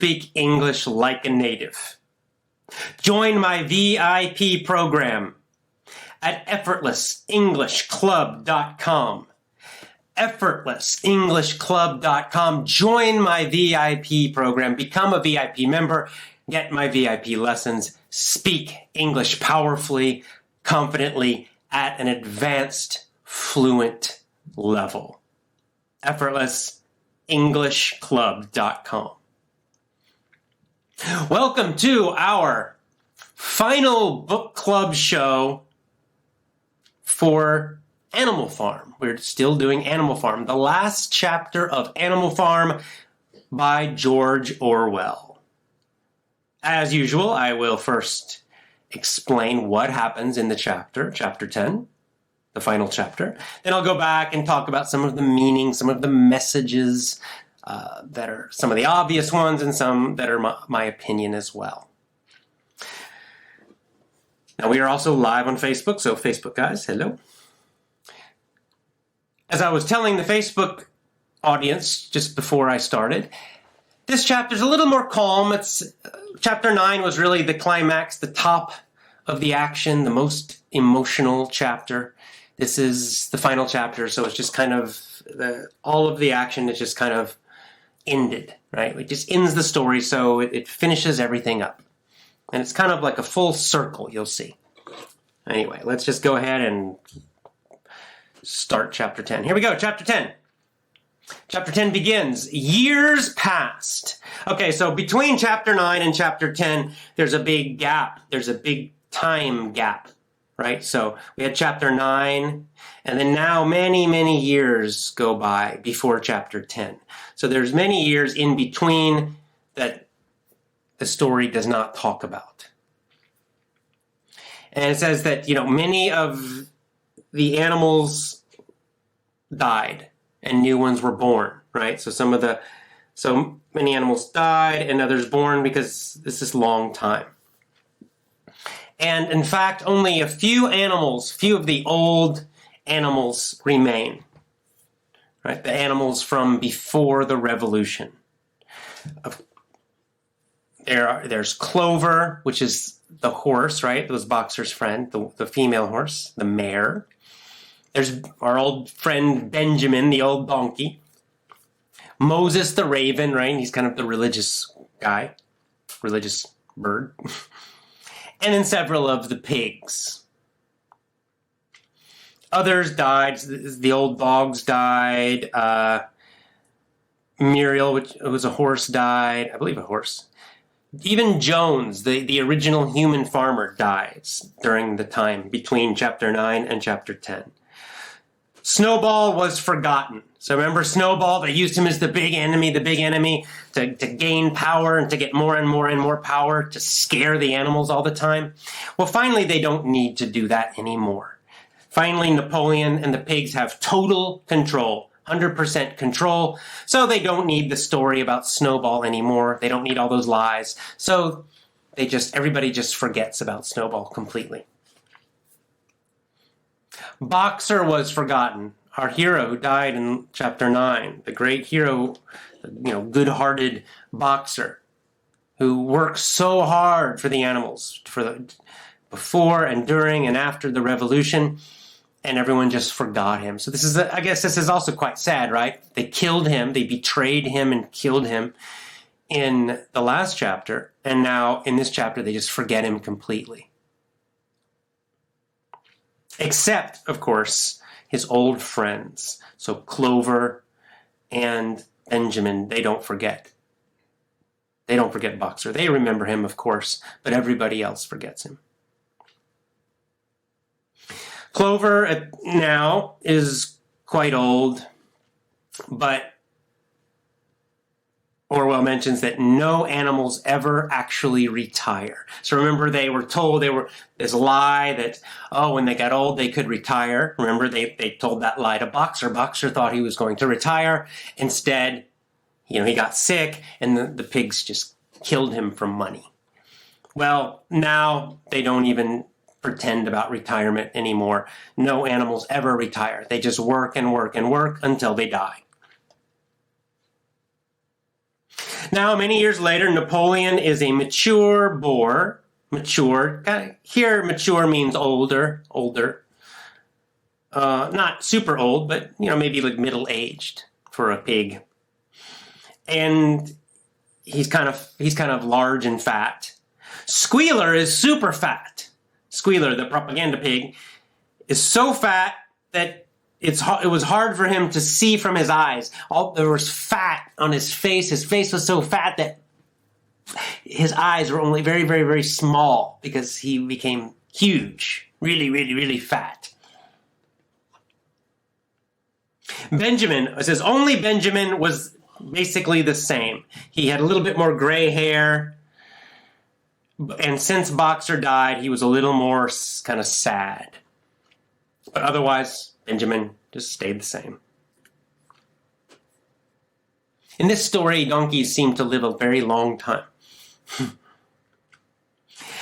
speak English like a native. Join my VIP program at effortlessenglishclub.com. effortlessenglishclub.com. Join my VIP program. Become a VIP member. Get my VIP lessons. Speak English powerfully, confidently, at an advanced, fluent level. effortlessenglishclub.com. Welcome to our final book club show for Animal Farm. We're still doing Animal Farm, the last chapter of Animal Farm by George Orwell. As usual, I will first explain what happens in the chapter 10, the final chapter. Then I'll go back and talk about some of the meaning, some of the messages that are some of the obvious ones and some that are my opinion as well. Now, we are also live on Facebook, so Facebook guys, hello. As I was telling the Facebook audience just before I started, this chapter is a little more calm. Chapter 9 was really the climax, the top of the action, the most emotional chapter. This is the final chapter, so it's just kind of, all of the action is just kind of ended, right? It just ends the story, so it finishes everything up. And it's kind of like a full circle, you'll see. Anyway, let's just go ahead and start chapter 10. Here we go, chapter 10. Chapter 10 begins, years passed. Okay, so between chapter 9 and chapter 10, there's a big gap. There's a big time gap, right? So we had chapter 9, and then now many, many years go by before chapter 10. So there's many years in between that the story does not talk about. And it says that, many of the animals died and new ones were born, right? So many animals died and others born because this is a long time. And in fact, only a few of the old animals remain, right? The animals from before the revolution. There's Clover, which is the horse, right? It was Boxer's friend, the female horse, the mare. There's our old friend Benjamin, the old donkey. Moses the raven, right? He's kind of the religious guy, religious bird. And then several of the pigs. Others died. The old dogs died. Muriel, which was a horse, died. I believe a horse. Even Jones, the original human farmer, dies during the time between chapter 9 and chapter 10. Snowball was forgotten. So remember Snowball? They used him as the big enemy to gain power and to get more and more and more power, to scare the animals all the time. Well, finally, they don't need to do that anymore. Finally, Napoleon and the pigs have total control. 100% control, so they don't need the story about Snowball anymore. They don't need all those lies. So everybody just forgets about Snowball completely. Boxer was forgotten. Our hero who died in chapter 9, the great hero, good-hearted Boxer, who worked so hard for the animals, before and during and after the revolution. And everyone just forgot him. So I guess this is also quite sad, right? They killed him, they betrayed him and killed him in the last chapter. And now in this chapter, they just forget him completely. Except, of course, his old friends. So Clover and Benjamin, they don't forget. They don't forget Boxer. They remember him, of course, but everybody else forgets him. Clover now is quite old, but Orwell mentions that no animals ever actually retire. So remember, they were told this lie that, when they got old, they could retire. Remember, they told that lie to Boxer. Boxer thought he was going to retire. Instead, he got sick, and the pigs just killed him for money. Well, now they don't even pretend about retirement anymore. No animals ever retire. They just work and work and work until they die. Now, many years later, Napoleon is a mature boar. Mature. Here, mature means older. Not super old, but maybe like middle-aged for a pig. And he's kind of large and fat. Squealer is super fat. Squealer, the propaganda pig, is so fat that it was hard for him to see from his eyes. There was fat on his face. His face was so fat that his eyes were only very, very, very small because he became huge, really, really, really fat. Benjamin, it says only Benjamin was basically the same. He had a little bit more gray hair, and since Boxer died, he was a little more kind of sad. But otherwise, Benjamin just stayed the same. In this story, donkeys seem to live a very long time.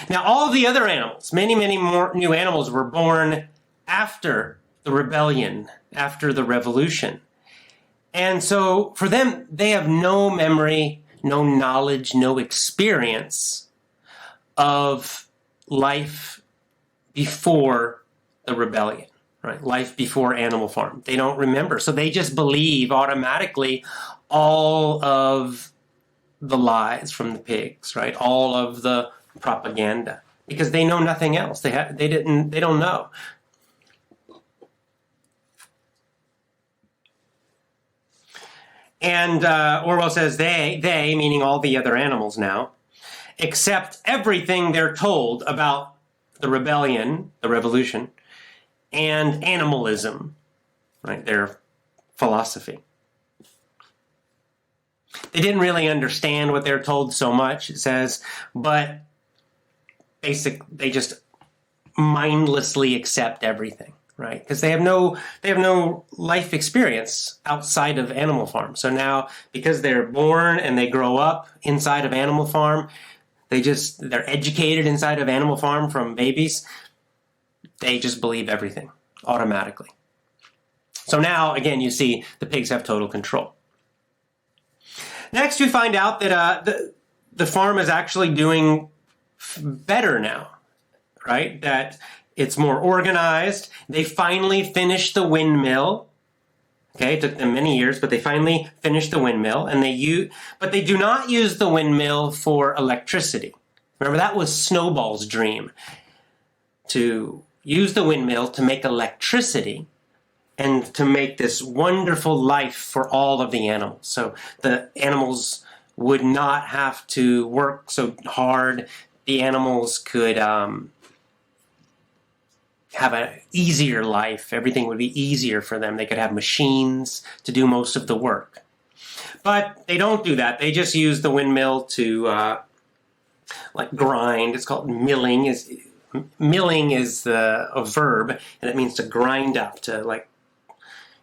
Now, all the other animals, many, many more new animals were born after the rebellion, after the revolution. And so for them, they have no memory, no knowledge, no experience of life before the rebellion, right? Life before Animal Farm. They don't remember. So they just believe automatically all of the lies from the pigs, right? All of the propaganda, because they know nothing else. They don't know. And Orwell says they, meaning all the other animals now, accept everything they're told about the rebellion, the revolution, and animalism, right? Their philosophy. They didn't really understand what they're told so much, it says, but they just mindlessly accept everything, right? Because they have no life experience outside of Animal Farm. So now, because they're born and they grow up inside of Animal Farm, they're educated inside of Animal Farm from babies. They just believe everything automatically. So now, again, you see the pigs have total control. Next, we find out that the farm is actually doing better now, right? That it's more organized. They finally finished the windmill. Okay, it took them many years, but they finally finished the windmill, but they do not use the windmill for electricity. Remember, that was Snowball's dream, to use the windmill to make electricity and to make this wonderful life for all of the animals. So the animals would not have to work so hard. The animals could have an easier life. Everything would be easier for them. They could have machines to do most of the work. But they don't do that. They just use the windmill to grind. It's called milling. Milling is a verb, and it means to grind up, to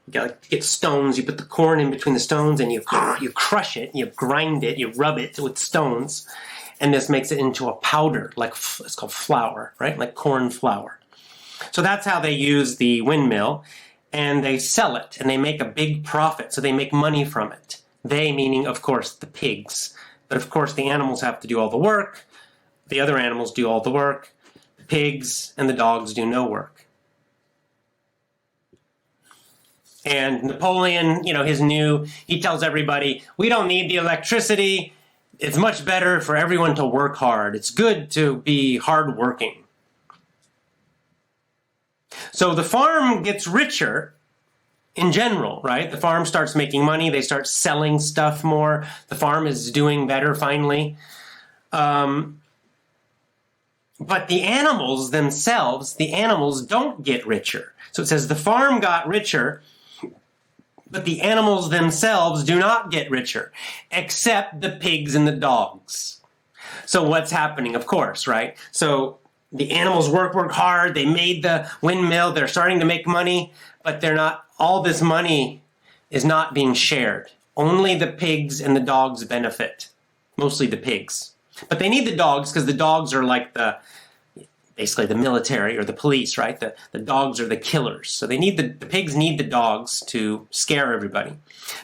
get stones. You put the corn in between the stones, and you crush it, you grind it, you rub it with stones, and this makes it into a powder, it's called flour, right? Like corn flour. So that's how they use the windmill, and they sell it, and they make a big profit, so they make money from it. They, meaning, of course, the pigs. But, of course, the animals have to do all the work. The other animals do all the work. The pigs and the dogs do no work. And Napoleon, he tells everybody, we don't need the electricity. It's much better for everyone to work hard. It's good to be hardworking. So the farm gets richer in general, right? The farm starts making money. They start selling stuff more. The farm is doing better finally. But the animals themselves, don't get richer. So it says the farm got richer, but the animals themselves do not get richer, except the pigs and the dogs. So what's happening, of course, right? So the animals work hard. They made the windmill. They're starting to make money, but all this money is not being shared. Only the pigs and the dogs benefit, mostly the pigs. But they need the dogs because the dogs are like basically the military or the police, right? The dogs are the killers. So they need the pigs need the dogs to scare everybody.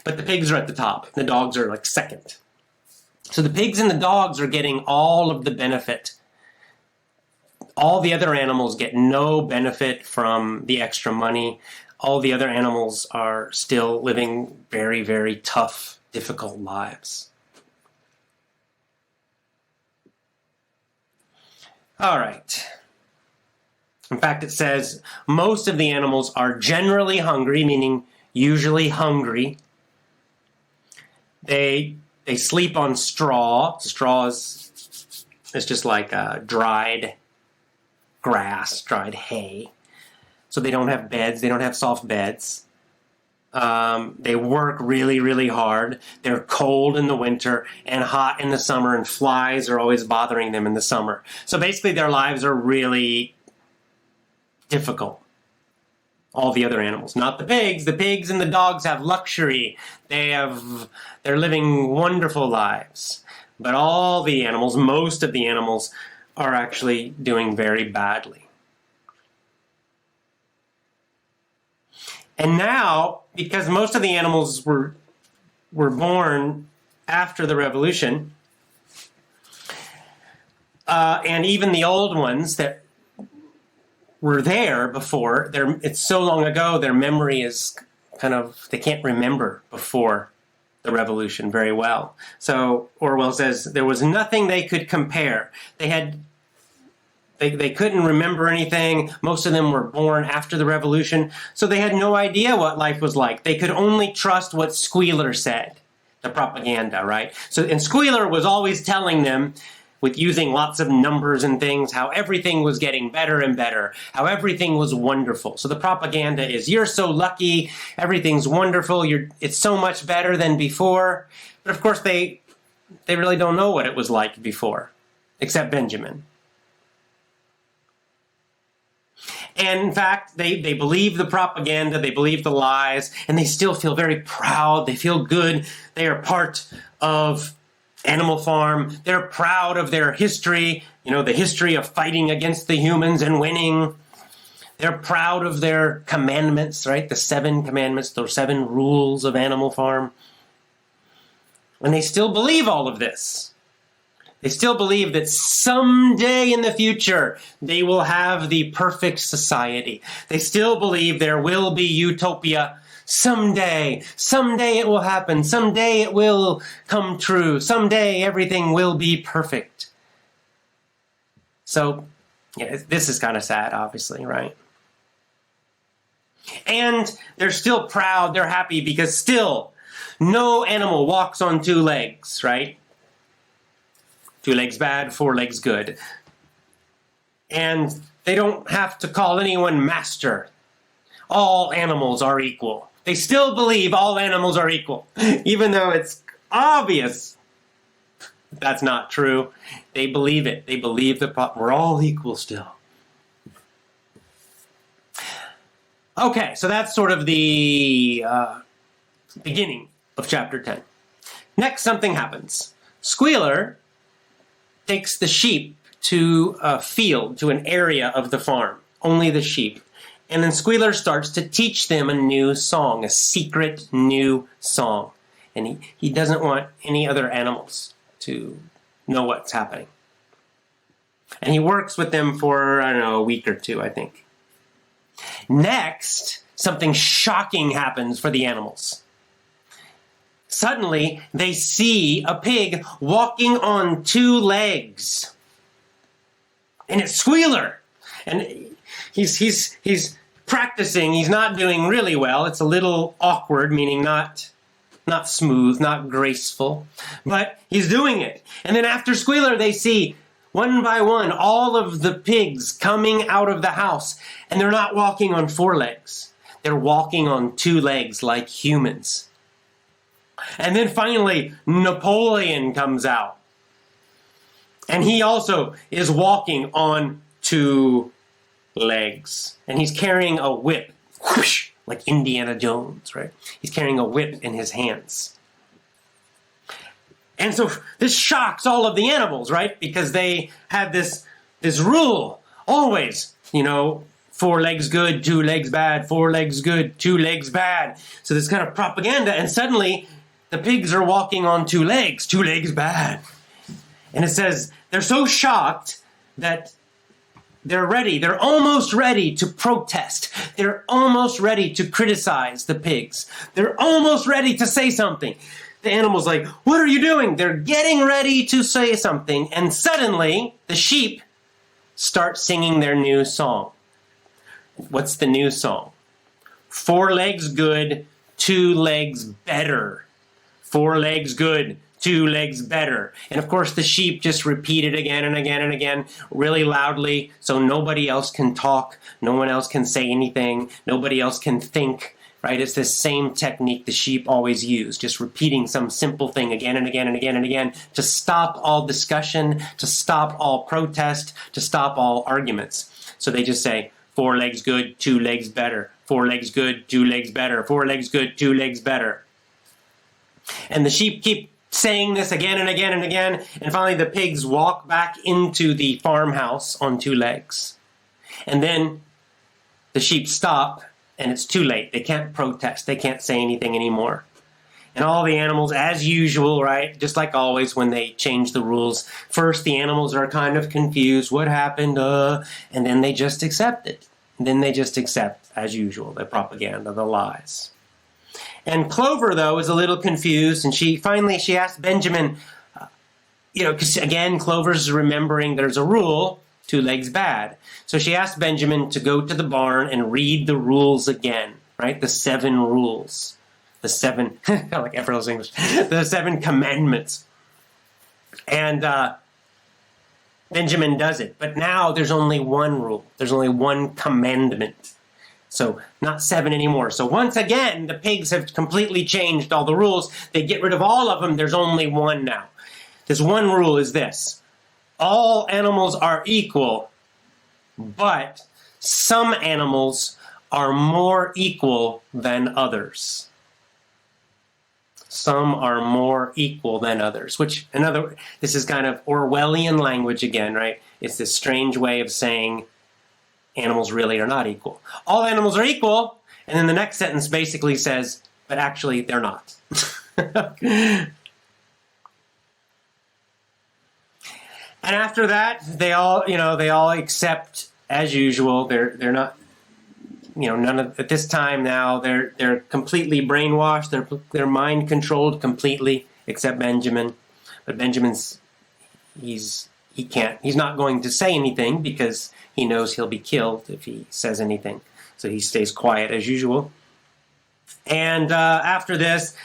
But the pigs are at the top. The dogs are second. So the pigs and the dogs are getting all of the benefit. All the other animals get no benefit from the extra money. All the other animals are still living very, very tough, difficult lives. All right. In fact, it says most of the animals are generally hungry, meaning usually hungry. They sleep on straw. Straw is just like dried grass, dried hay. So they don't have beds. They don't have soft beds. They work really, really hard. They're cold in the winter and hot in the summer, and flies are always bothering them in the summer. So basically their lives are really difficult. All the other animals, not the pigs. The pigs and the dogs have luxury. They're living wonderful lives. But all the animals, most of the animals, are actually doing very badly. And now, because most of the animals were born after the revolution, and even the old ones that were there before, it's so long ago, their memory is they can't remember before the revolution very well. So Orwell says there was nothing they could compare. They couldn't remember anything. Most of them were born after the revolution, so they had no idea what life was like. They could only trust what Squealer said, the propaganda, right? And Squealer was always telling them, with using lots of numbers and things, how everything was getting better and better, how everything was wonderful. So the propaganda is, you're so lucky, everything's wonderful, it's so much better than before. But of course they really don't know what it was like before, except Benjamin. And in fact, they believe the propaganda, they believe the lies, and they still feel very proud, they feel good, they are part of Animal Farm. They're proud of their history, the history of fighting against the humans and winning. They're proud of their commandments, right? The 7 commandments, those 7 rules of Animal Farm. And they still believe all of this. They still believe that someday in the future, they will have the perfect society. They still believe there will be utopia. Someday it will happen. Someday it will come true. Someday everything will be perfect. So, this is kind of sad, obviously, right? And they're still proud, they're happy, because still, no animal walks on 2 legs, right? 2 legs bad, 4 legs good. And they don't have to call anyone master. All animals are equal. They still believe all animals are equal, even though it's obvious that's not true. They believe it. They believe we're all equal still. Okay, so that's sort of the beginning of chapter 10. Next, something happens. Squealer takes the sheep to a field, to an area of the farm, only the sheep. And then Squealer starts to teach them a new song, a secret new song. And he doesn't want any other animals to know what's happening. And he works with them for, a week or 2, I think. Next, something shocking happens for the animals. Suddenly, they see a pig walking on 2 legs. And it's Squealer. And he's practicing. He's not doing really well. It's a little awkward, meaning not smooth, not graceful. But he's doing it. And then after Squealer, they see, one by one, all of the pigs coming out of the house. And they're not walking on 4 legs. They're walking on 2 legs like humans. And then finally, Napoleon comes out. And he also is walking on 2 legs. And he's carrying a whip. Whoosh, like Indiana Jones, right? He's carrying a whip in his hands. And so this shocks all of the animals, right? Because they had this rule, always, 4 legs good, 2 legs bad, 4 legs good, 2 legs bad. So this kind of propaganda, and suddenly the pigs are walking on two legs bad. And it says they're so shocked that they're almost ready to protest. They're almost ready to criticize the pigs. They're almost ready to say something. The animal's like, what are you doing? They're getting ready to say something. And suddenly the sheep start singing their new song. What's the new song? 4 legs good, 2 legs better. 4 legs good, 2 legs better. And of course the sheep just repeat it again and again and again really loudly so nobody else can talk, no one else can say anything, nobody else can think, right? It's this same technique the sheep always use, just repeating some simple thing again and again and again and again to stop all discussion, to stop all protest, to stop all arguments. So they just say, 4 legs good, 2 legs better. 4 legs good, 2 legs better. 4 legs good, 2 legs better. And the sheep keep saying this again and again and again, and finally the pigs walk back into the farmhouse on 2 legs. And then the sheep stop, and it's too late. They can't protest. They can't say anything anymore. And all the animals, as usual, right, just like always when they change the rules, first the animals are kind of confused. What happened? And then they just accept it. And then they just accept, as usual, the propaganda, the lies. And Clover, though, is a little confused, and she asked Benjamin, because again, Clover's remembering there's a rule, 2 legs bad. So she asked Benjamin to go to the barn and read the rules again, right? The 7 rules. The 7, kind of like Effortless English, the 7 commandments. And Benjamin does it. But now there's only 1 rule. There's only 1 commandment. So not 7 anymore. So once again, the pigs have completely changed all the rules. They get rid of all of them. There's only 1 now. This 1 rule is this. All animals are equal, but some animals are more equal than others. Some are more equal than others, which this is kind of Orwellian language again, right? It's this strange way of saying animals really are not equal. All animals are equal, and then the next sentence basically says, but actually they're not. And after that, they all accept as usual. They're not, at this time now they're completely brainwashed. They're mind controlled completely, except Benjamin. But Benjamin's he's not going to say anything because he knows he'll be killed if he says anything. So he stays quiet as usual. And after this,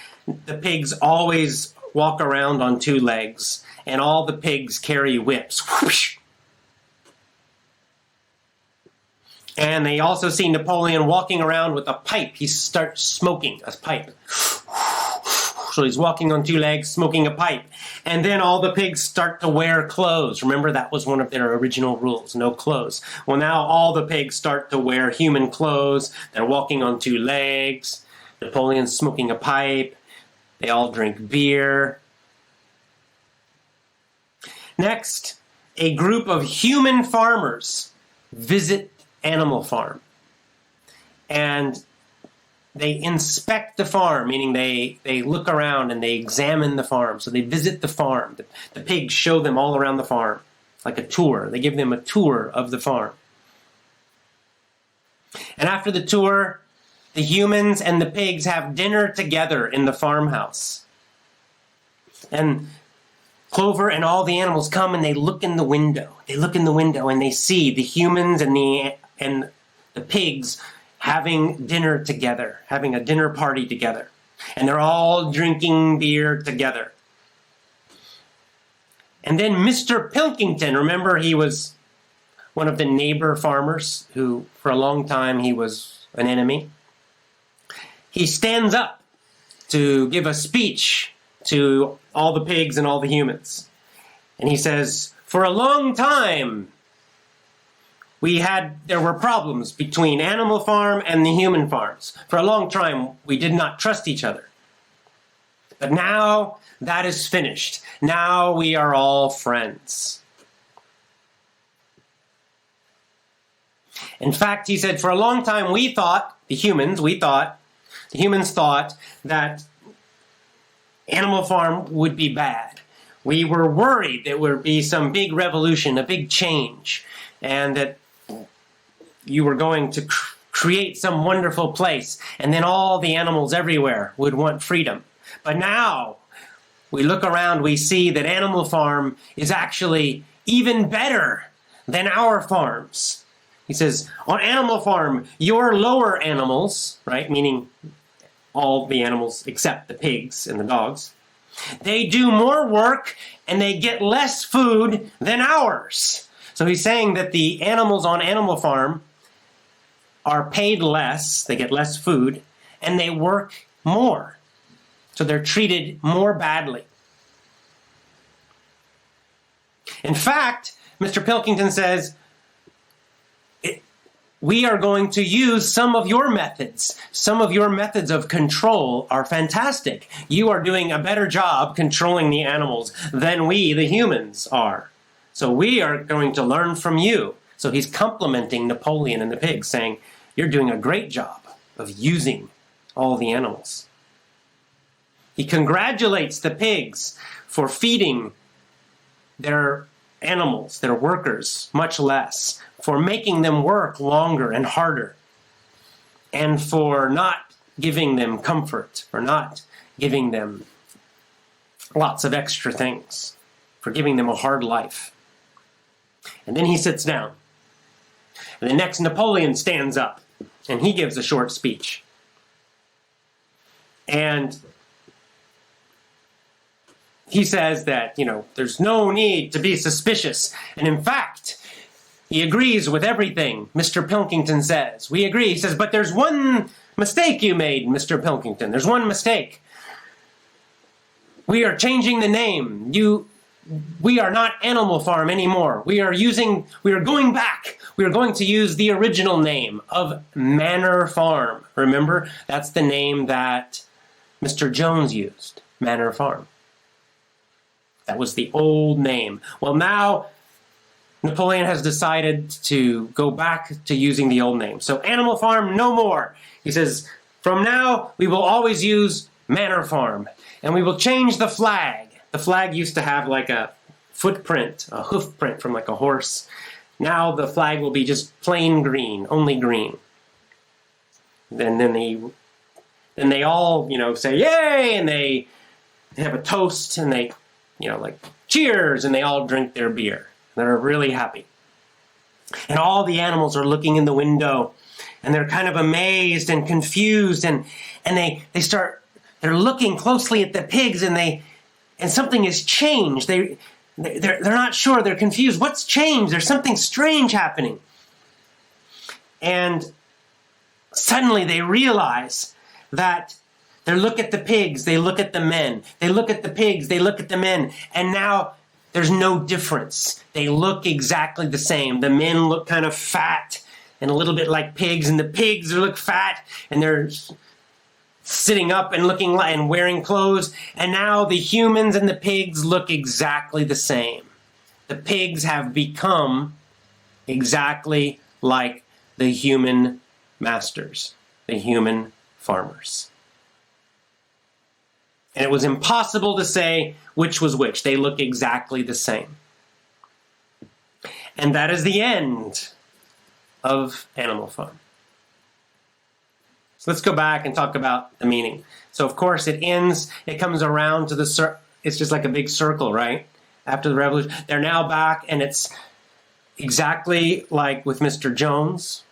the pigs always walk around on 2 legs, and all the pigs carry whips. Whoosh. And they also see Napoleon walking around with a pipe. He starts smoking a pipe. So he's walking on 2 legs, smoking a pipe. And then all the pigs start to wear clothes. Remember, that was one of their original rules, no clothes. Well, now all the pigs start to wear human clothes. They're walking on 2 legs. Napoleon's smoking a pipe. They all drink beer. Next, a group of human farmers visit Animal Farm. And they inspect the farm, meaning they look around and they examine the farm. So they visit the farm. The pigs show them all around the farm, like a tour. They give them a tour of the farm. And after the tour, the humans and the pigs have dinner together in the farmhouse. And Clover and all the animals come and they look in the window. They look in the window and they see the humans and the pigs having dinner together, having a dinner party together. And they're all drinking beer together. And then Mr. Pilkington, remember he was one of the neighbor farmers who for a long time he was an enemy. He stands up to give a speech to all the pigs and all the humans. And he says, for a long time, there were problems between Animal Farm and the human farms. For a long time, we did not trust each other. But now that is finished. Now we are all friends. In fact, he said, for a long time the humans thought that Animal Farm would be bad. We were worried there would be some big revolution, a big change, and that you were going to create some wonderful place, and then all the animals everywhere would want freedom. But now we look around, we see that Animal Farm is actually even better than our farms. He says, on Animal Farm, your lower animals, right, meaning all the animals except the pigs and the dogs, they do more work and they get less food than ours. So he's saying that the animals on Animal Farm are paid less, they get less food, and they work more. So they're treated more badly. In fact, Mr. Pilkington says, we are going to use some of your methods. Some of your methods of control are fantastic. You are doing a better job controlling the animals than we, the humans, are. So we are going to learn from you. So he's complimenting Napoleon and the pigs, saying, you're doing a great job of using all the animals. He congratulates the pigs for feeding their animals, their workers, much less, for making them work longer and harder, and for not giving them comfort, for not giving them lots of extra things, for giving them a hard life. And then he sits down. And the next Napoleon stands up, and he gives a short speech. And he says that, there's no need to be suspicious. And in fact, he agrees with everything Mr. Pilkington says. We agree. He says, but there's one mistake you made, Mr. Pilkington. There's one mistake. We are changing the name. We are not Animal Farm anymore. We are going back. We are going to use the original name of Manor Farm. Remember, that's the name that Mr. Jones used, Manor Farm. That was the old name. Well, now Napoleon has decided to go back to using the old name. So Animal Farm, no more. He says, from now, we will always use Manor Farm. And we will change the flag. The flag used to have like a footprint, a hoof print from like a horse. Now the flag will be just plain green, only green. Then they all, say, yay! And they have a toast and they, cheers, and they all drink their beer. They're really happy. And all the animals are looking in the window, and they're kind of amazed and confused, and they're looking closely at the pigs, and something has changed. They're not sure, they're confused. What's changed? There's something strange happening. And suddenly they realize that they look at the pigs, they look at the men. They look at the pigs, they look at the men. And now there's no difference. They look exactly the same. The men look kind of fat and a little bit like pigs, and the pigs look fat, and they're sitting up and looking like and wearing clothes. And now the humans and the pigs look exactly the same. The pigs have become exactly like the human masters, the human farmers. And it was impossible to say which was which. They look exactly the same. And that is the end of Animal Farm. So let's go back and talk about the meaning. So of course it comes around to it's just like a big circle, right? After the revolution. They're now back, and it's exactly like with Mr. Jones,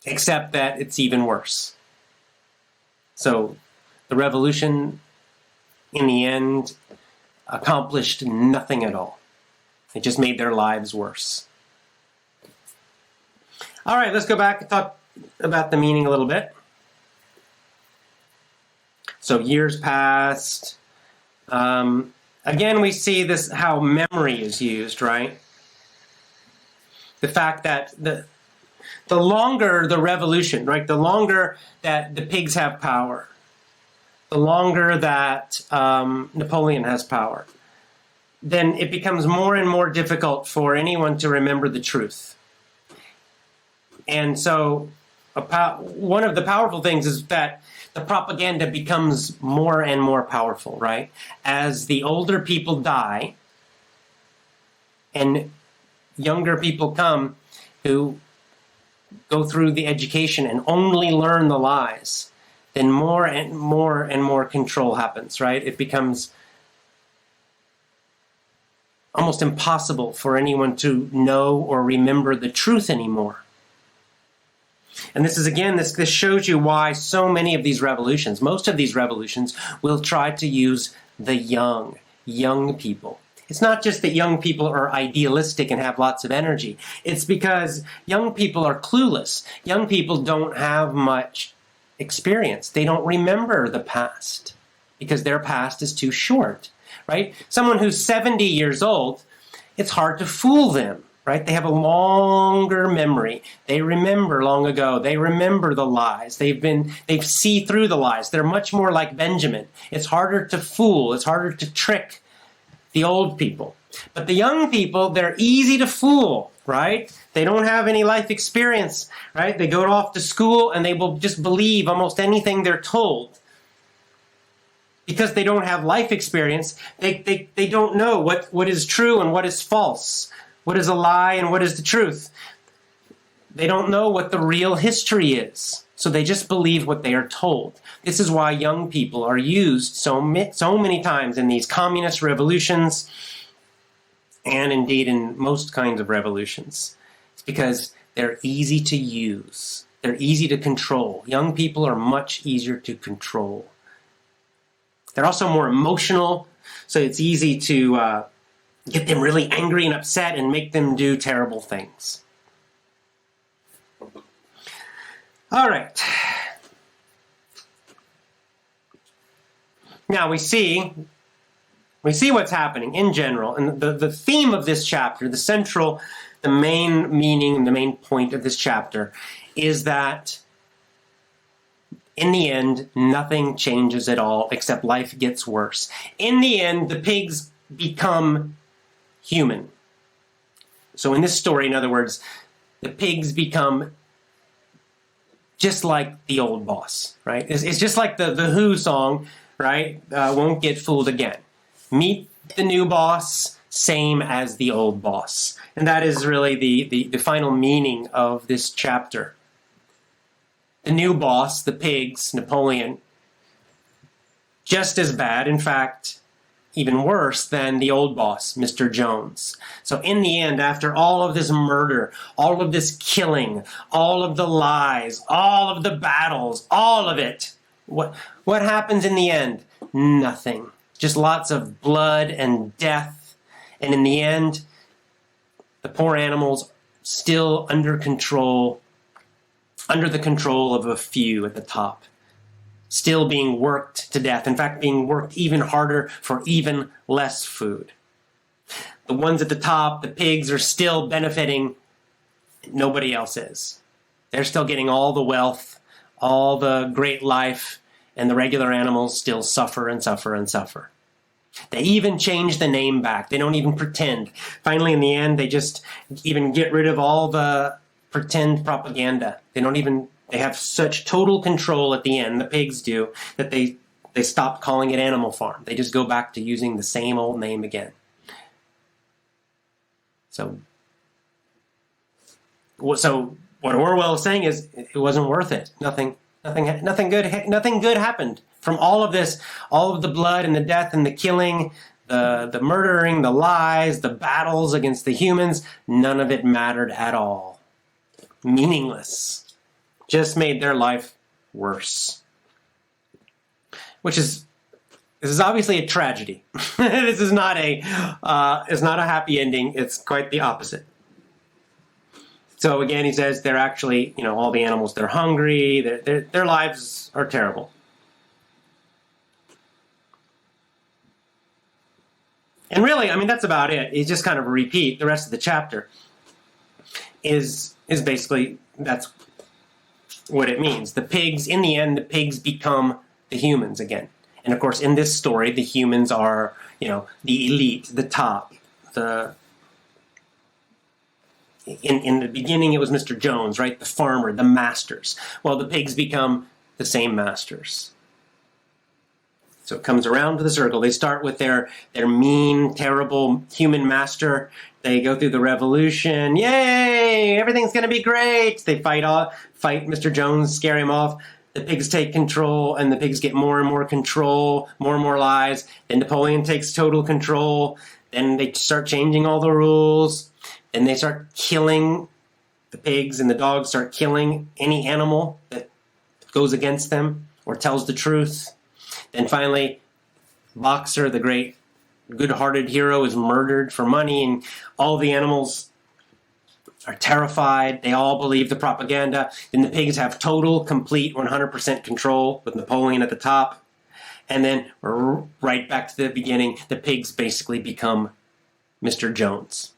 except that it's even worse. So the revolution, in the end, accomplished nothing at all. It just made their lives worse. All right, let's go back and talk about the meaning a little bit. So years passed. Again, we see this, how memory is used, right? The fact that the longer the revolution, right, the longer that the pigs have power, the longer that Napoleon has power, then it becomes more and more difficult for anyone to remember the truth. And so one of the powerful things is that the propaganda becomes more and more powerful, right? As the older people die and younger people come who go through the education and only learn the lies, then more and more and more control happens, right? It becomes almost impossible for anyone to know or remember the truth anymore. And this is, again, this shows you why so many of these revolutions, most of these revolutions, will try to use the young people. It's not just that young people are idealistic and have lots of energy. It's because young people are clueless. Young people don't have much experience. They don't remember the past because their past is too short, right? Someone who's 70 years old, it's hard to fool them, right? They have a longer memory. They remember long ago. They remember the lies. They see through the lies. They're much more like Benjamin. It's harder to fool. It's harder to trick the old people. But the young people, they're easy to fool, right? They don't have any life experience, right? They go off to school and they will just believe almost anything they're told. Because they don't have life experience, they don't know what is true and what is false, what is a lie and what is the truth. They don't know what the real history is. So they just believe what they are told. This is why young people are used so many times in these communist revolutions and indeed in most kinds of revolutions. It's because they're easy to use. They're easy to control. Young people are much easier to control. They're also more emotional, so it's easy to get them really angry and upset and make them do terrible things. All right. Now we see what's happening in general, and the theme of this chapter, the main meaning, the main point of this chapter is that in the end, nothing changes at all except life gets worse. In the end, the pigs become human. So in this story, in other words, the pigs become just like the old boss, right? It's just like the Who song, right? Won't get fooled again. Meet the new boss, same as the old boss. And that is really the final meaning of this chapter. The new boss, the pigs, Napoleon, just as bad, in fact, even worse than the old boss, Mr. Jones. So in the end, after all of this murder, all of this killing, all of the lies, all of the battles, all of it, what happens in the end? Nothing. Just lots of blood and death. And in the end, the poor animals still under the control of a few at the top. Still being worked to death. In fact, being worked even harder for even less food. The ones at the top, the pigs, are still benefiting. Nobody else is. They're still getting all the wealth, all the great life, and the regular animals still suffer and suffer and suffer. They even change the name back. They don't even pretend. Finally, in the end, they just even get rid of all the pretend propaganda. They have such total control at the end, the pigs do, that they stop calling it Animal Farm. They just go back to using the same old name again. So what Orwell is saying is it wasn't worth it. Nothing good happened from all of this, all of the blood and the death and the killing, the murdering, the lies, the battles against the humans. None of it mattered at all. Meaningless. Just made their life worse. This is obviously a tragedy. This is not it's not a happy ending. It's quite the opposite. So again, he says they're actually, all the animals, they're hungry. Their lives are terrible. And really, that's about it. It's just kind of a repeat. The rest of the chapter is basically, that's what it means. The pigs, in the end, the pigs become the humans again. And of course, in this story, the humans are, the elite, the top. In the beginning, it was Mr. Jones, right? The farmer, the masters. Well, the pigs become the same masters. So it comes around to the circle. They start with their mean, terrible human master. They go through the revolution. Yay! Everything's going to be great. They fight Mr. Jones, scare him off. The pigs take control, and the pigs get more and more control, more and more lives. Then Napoleon takes total control. Then they start changing all the rules. Then they start killing the pigs, and the dogs start killing any animal that goes against them or tells the truth. Then finally, Boxer, the great good-hearted hero, is murdered for money, and all the animals are terrified. They all believe the propaganda. Then the pigs have total, complete, 100% control with Napoleon at the top. And then we're right back to the beginning. The pigs basically become Mr. Jones.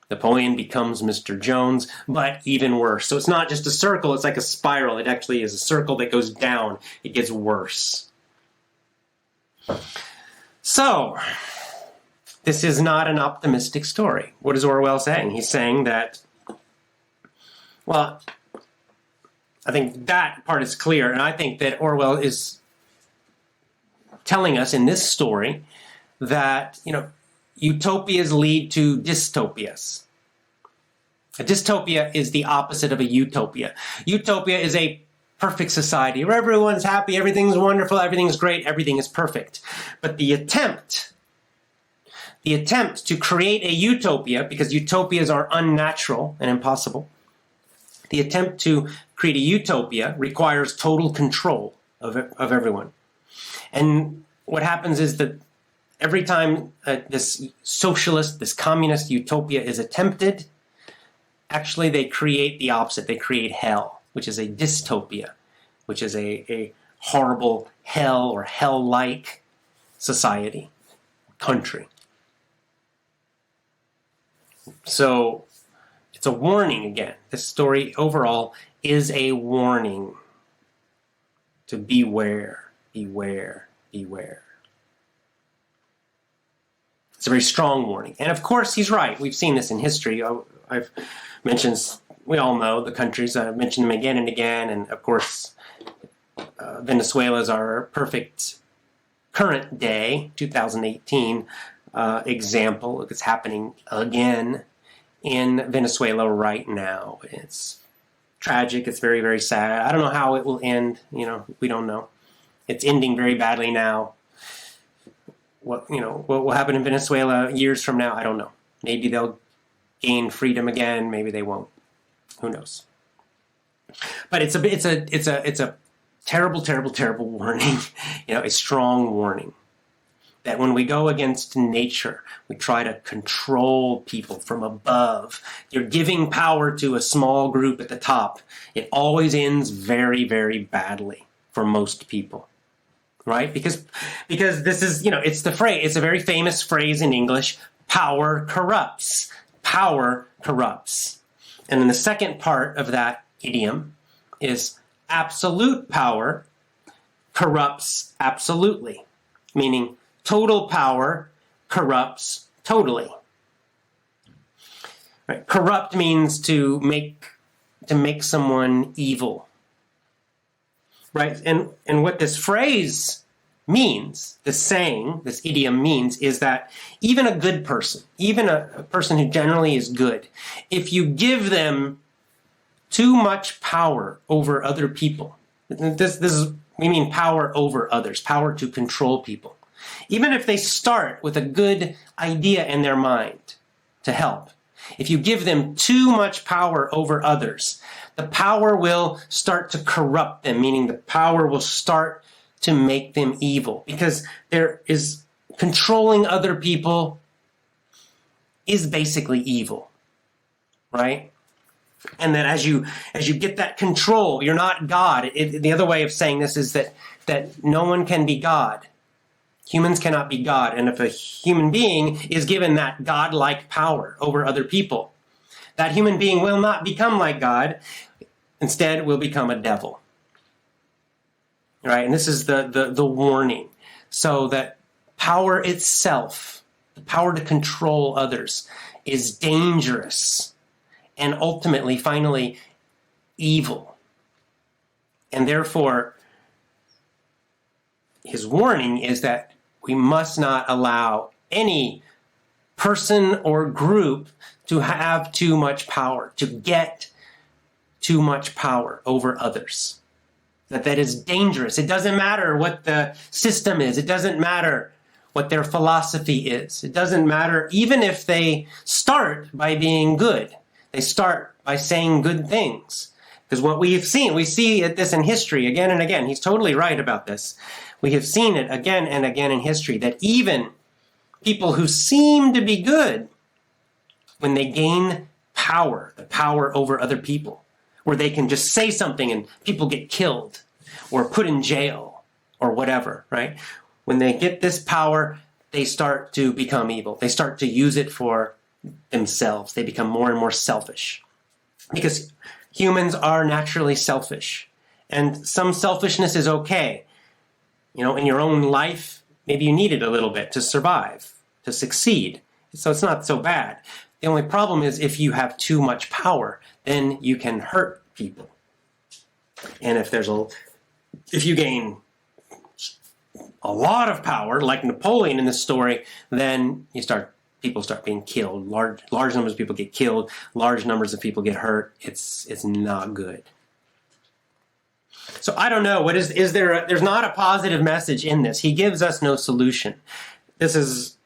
Napoleon becomes Mr. Jones, but even worse. So it's not just a circle, it's like a spiral. It actually is a circle that goes down. It gets worse. So, this is not an optimistic story. What is Orwell saying? He's saying that, well, I think that part is clear, and I think that Orwell is telling us in this story that, utopias lead to dystopias. A dystopia is the opposite of a utopia. Utopia is a perfect society where everyone's happy, everything's wonderful, everything's great, everything is perfect. But the attempt to create a utopia, because utopias are unnatural and impossible, the attempt to create a utopia requires total control of everyone. And what happens is that every time this socialist, this communist utopia is attempted, actually they create the opposite. They create hell, which is a dystopia, which is a horrible hell or hell-like society, country. So it's a warning again. This story overall is a warning to beware, beware, beware. It's a very strong warning. And of course, he's right. We've seen this in history. I've mentioned, we all know the countries. I've mentioned them again and again. And of course, Venezuela is our perfect current day, 2018 example. It's happening again in Venezuela right now. It's tragic. It's very, very sad. I don't know how it will end. We don't know. It's ending very badly now. What will happen in Venezuela years from now? I don't know. Maybe they'll gain freedom again. Maybe they won't. Who knows? But it's a terrible, terrible, terrible warning. A strong warning that when we go against nature, we try to control people from above. You're giving power to a small group at the top. It always ends very, very badly for most people. Right? Because this is, it's the phrase, it's a very famous phrase in English, power corrupts. Power corrupts. And then the second part of that idiom is absolute power corrupts absolutely, meaning total power corrupts totally. Right? Corrupt means to make someone evil. Right? And what this phrase means, this saying, this idiom means, is that even a good person, even a person who generally is good, if you give them too much power over other people, we mean power over others, power to control people. Even if they start with a good idea in their mind to help, if you give them too much power over others, the power will start to corrupt them, meaning the power will start to make them evil, because there is controlling other people is basically evil, right? And then as you get that control, you're not God. The other way of saying this is that no one can be God. Humans cannot be God. And if a human being is given that God-like power over other people, that human being will not become like God. Instead, will become a devil. Right? And this is the warning. So that power itself, the power to control others, is dangerous and ultimately, finally, evil. And therefore, his warning is that we must not allow any person or group to have too much power, to get too much power over others. That is dangerous. It doesn't matter what the system is. It doesn't matter what their philosophy is. It doesn't matter even if they start by being good. They start by saying good things. Because what we see this in history again and again. He's totally right about this. We have seen it again and again in history that even people who seem to be good, when they gain power, the power over other people, where they can just say something and people get killed or put in jail or whatever, right? When they get this power, they start to become evil. They start to use it for themselves. They become more and more selfish because humans are naturally selfish, and some selfishness is okay. You know, in your own life, maybe you need it a little bit to survive, to succeed. So it's not so bad. The only problem is if you have too much power, then you can hurt people. And if you gain a lot of power, like Napoleon in this story, then people start being killed. Large numbers of people get killed. Large numbers of people get hurt. It's not good. So I don't know. There's not a positive message in this. He gives us no solution. This is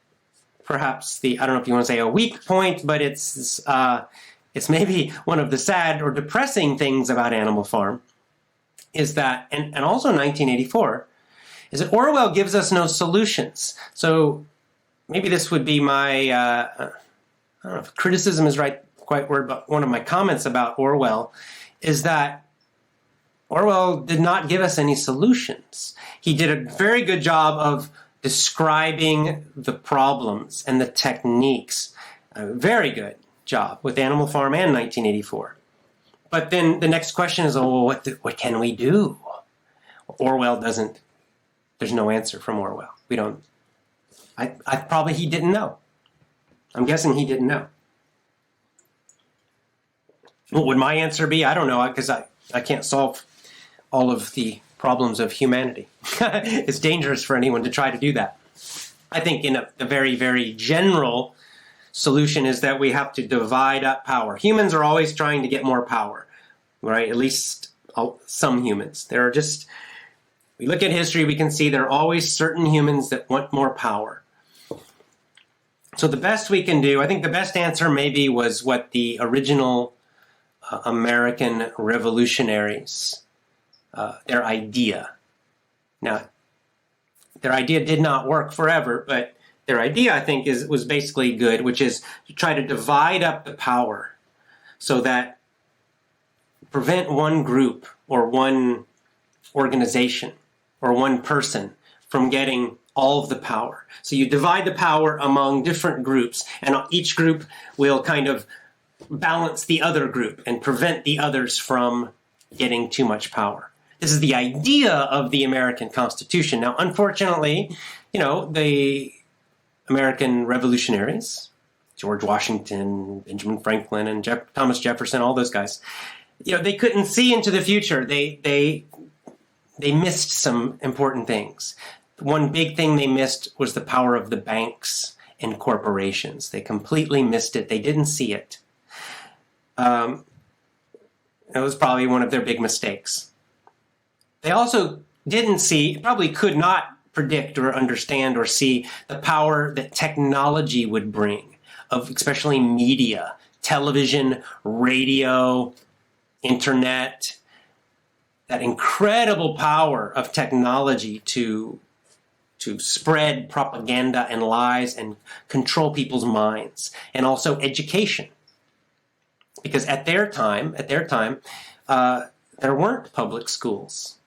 perhaps I don't know if you want to say a weak point, but it's maybe one of the sad or depressing things about Animal Farm is that, and also 1984, is that Orwell gives us no solutions. So maybe this would be my, I don't know if criticism is quite word, but one of my comments about Orwell is that Orwell did not give us any solutions. He did a very good job of describing the problems and the techniques. A very good job with Animal Farm and 1984. But then the next question is, what can we do? Orwell doesn't, there's no answer from Orwell. We don't, he didn't know. I'm guessing he didn't know. What would my answer be? I don't know, because I can't solve all of the problems of humanity. It's dangerous for anyone to try to do that. I think in a very, very general solution is that we have to divide up power. Humans are always trying to get more power, right? At least some humans. We look at history, we can see there are always certain humans that want more power. So the best we can do, I think the best answer maybe was what the original American revolutionaries, their idea. Now, their idea did not work forever, but their idea, I think, was basically good, which is to try to divide up the power so that prevent one group or one organization or one person from getting all of the power. So you divide the power among different groups, and each group will kind of balance the other group and prevent the others from getting too much power. This is the idea of the American Constitution. Now, unfortunately, the American revolutionaries, George Washington, Benjamin Franklin, and Thomas Jefferson, all those guys, they couldn't see into the future. They missed some important things. One big thing they missed was the power of the banks and corporations. They completely missed it. They didn't see it. It was probably one of their big mistakes. They also probably could not predict or understand or see the power that technology would bring, of especially media, television, radio, internet, that incredible power of technology to spread propaganda and lies and control people's minds, and also education. Because at their time, there weren't public schools.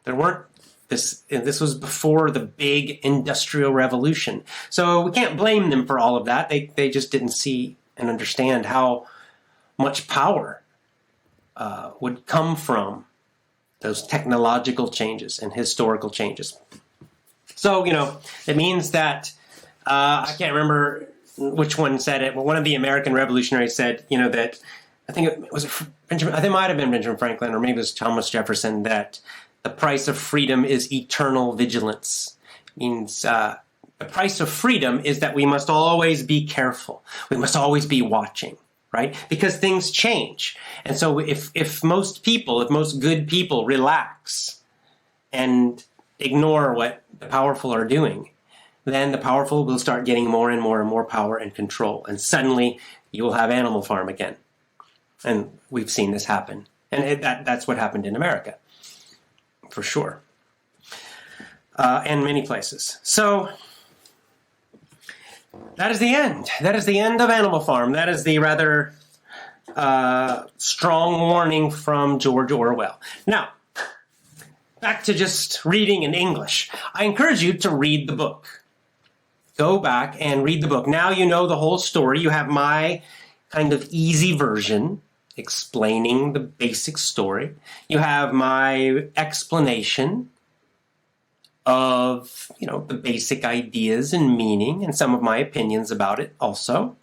There weren't this was before the big industrial revolution. So we can't blame them for all of that. They just didn't see and understand how much power would come from those technological changes and historical changes. So, it means that, I can't remember which one said it, but one of the American revolutionaries said, that, I think it was Benjamin, I think it might have been Benjamin Franklin, or maybe it was Thomas Jefferson, that The price of freedom is eternal vigilance. It means the price of freedom is that we must always be careful. We must always be watching, right? Because things change. And so if most good people relax and ignore what the powerful are doing, then the powerful will start getting more and more and more power and control. And suddenly you will have Animal Farm again. And we've seen this happen. And that's what happened in America, for sure. And many places. So that is the end. That is the end of Animal Farm. That is the rather strong warning from George Orwell. Now, back to just reading in English. I encourage you to read the book. Go back and read the book. Now you know the whole story. You have my kind of easy version explaining the basic story. You have my explanation of, the basic ideas and meaning and some of my opinions about it also.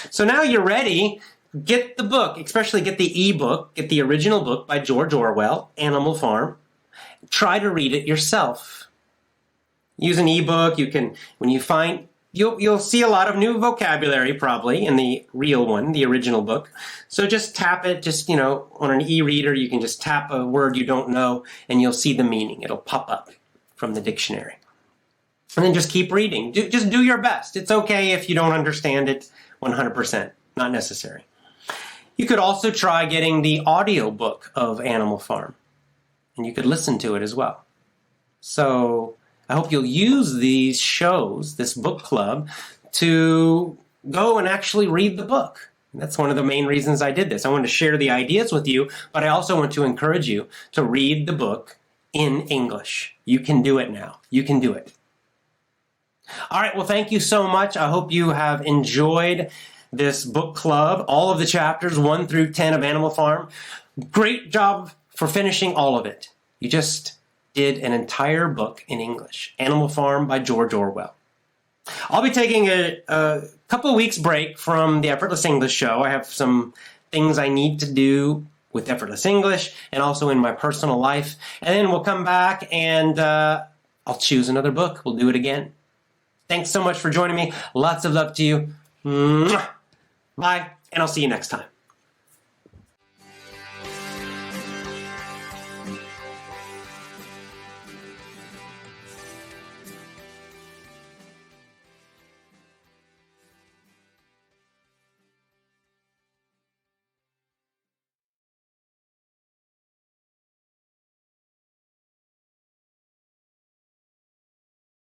So now you're ready. Get the book, especially get the ebook, get the original book by George Orwell, Animal Farm. Try to read it yourself. Use an ebook. You can, when you find, you'll see a lot of new vocabulary probably in the real one, the original book. So just tap it, on an e-reader, you can just tap a word you don't know and you'll see the meaning. It'll pop up from the dictionary. And then just keep reading. Just do your best. It's okay if you don't understand it 100%. Not necessary. You could also try getting the audio book of Animal Farm. And you could listen to it as well. So I hope you'll use these shows, this book club, to go and actually read the book. And that's one of the main reasons I did this. I wanted to share the ideas with you, but I also want to encourage you to read the book in English. You can do it now. You can do it. All right, well, thank you so much. I hope you have enjoyed this book club, all of the chapters 1 through 10 of Animal Farm. Great job for finishing all of it. You just did an entire book in English, Animal Farm by George Orwell. I'll be taking a couple of weeks break from the Effortless English show. I have some things I need to do with Effortless English and also in my personal life. And then we'll come back and I'll choose another book. We'll do it again. Thanks so much for joining me. Lots of love to you. Mwah. Bye, and I'll see you next time.